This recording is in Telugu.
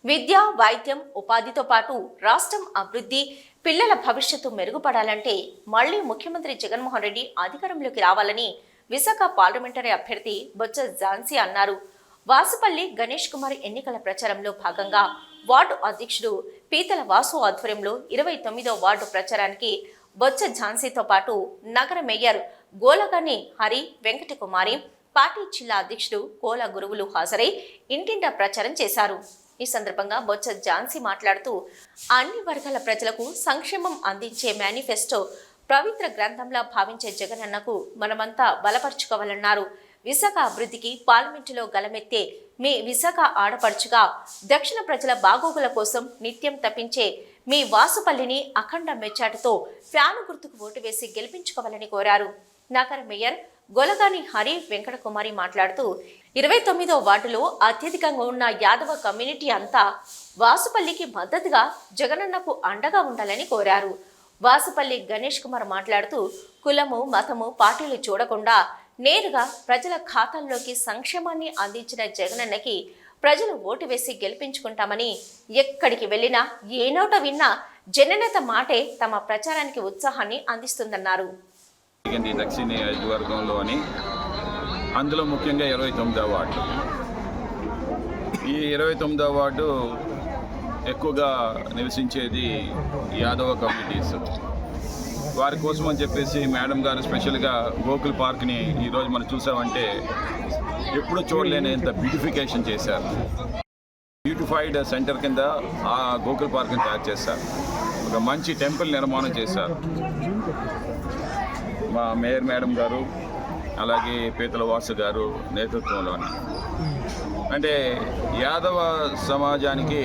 విద్య, వైద్యం, ఉపాధితో పాటు రాష్ట్రం అభివృద్ధి, పిల్లల భవిష్యత్తు మెరుగుపడాలంటే మళ్లీ ముఖ్యమంత్రి జగన్మోహన్ రెడ్డి అధికారంలోకి రావాలని విశాఖ పార్లమెంటరీ అభ్యర్థి బొత్స ఝాన్సీ అన్నారు. వాసుపల్లి గణేష్ కుమార్ ఎన్నికల ప్రచారంలో భాగంగా వార్డు అధ్యక్షుడు పీతల వాసు ఆధ్వర్యంలో 29వ వార్డు ప్రచారానికి బొత్స ఝాన్సీతో పాటు నగర మేయర్ గోలగాని హరి వెంకటకుమారి, పార్టీ జిల్లా అధ్యక్షుడు కోల గురువులు హాజరై ఇంటింటా ప్రచారం చేశారు. ఈ సందర్భంగా బొత్స ఝాన్సీ మాట్లాడుతూ అన్ని వర్గాల ప్రజలకు సంక్షేమం అందించే మేనిఫెస్టో పవిత్ర గ్రంథంలా భావించే జగనన్నకు మనమంతా బలపరుచుకోవాలన్నారు. విశాఖ అభివృద్ధికి పార్లమెంటులో గలమెత్తే మీ విశాఖ ఆడపడుచుగా దక్షిణ ప్రజల బాగోగుల కోసం నిత్యం తప్పించే మీ వాసుపల్లిని అఖండ మెజార్టీతో ఫ్యాను గుర్తుకు ఓటు వేసి గెలిపించుకోవాలని కోరారు. నగర మేయర్ గొలగాని హరి వెంకటకుమారి మాట్లాడుతూ 29వ వార్డులో అత్యధికంగా ఉన్న యాదవ కమ్యూనిటీ అంతా వాసుపల్లికి మద్దతుగా జగనన్నకు అండగా ఉండాలని కోరారు. వాసుపల్లి గణేష్ కుమార్ మాట్లాడుతూ కులము, మతము, పార్టీలు చూడకుండా నేరుగా ప్రజల ఖాతాల్లోకి సంక్షేమాన్ని అందించిన జగనన్నకి ప్రజలు ఓటు వేసి గెలిపించుకుంటామని, ఎక్కడికి వెళ్ళినా ఏ నోట విన్నా జననేత మాటే తమ ప్రచారానికి ఉత్సాహాన్ని అందిస్తుందన్నారు. దక్షిణ నియోజకవర్గంలోని అందులో ముఖ్యంగా 29వ వార్డు. ఈ 29వ వార్డు ఎక్కువగా నివసించేది యాదవ కమ్యూనిటీస్. వారి కోసం అని చెప్పేసి మేడం గారు స్పెషల్గా గోకుల్ పార్క్ని ఈరోజు మనం చూసామంటే ఎప్పుడూ చూడలేనంత బ్యూటిఫికేషన్ చేశారు. బ్యూటిఫైడ్ సెంటర్ కింద ఆ గోకుల్ పార్క్ని తయారు చేశారు. ఒక మంచి టెంపుల్ నిర్మాణం చేశారు మా మేయర్ మేడం గారు, అలాగే పీతల వాసు గారు నేతృత్వంలోని. అంటే యాదవ సమాజానికి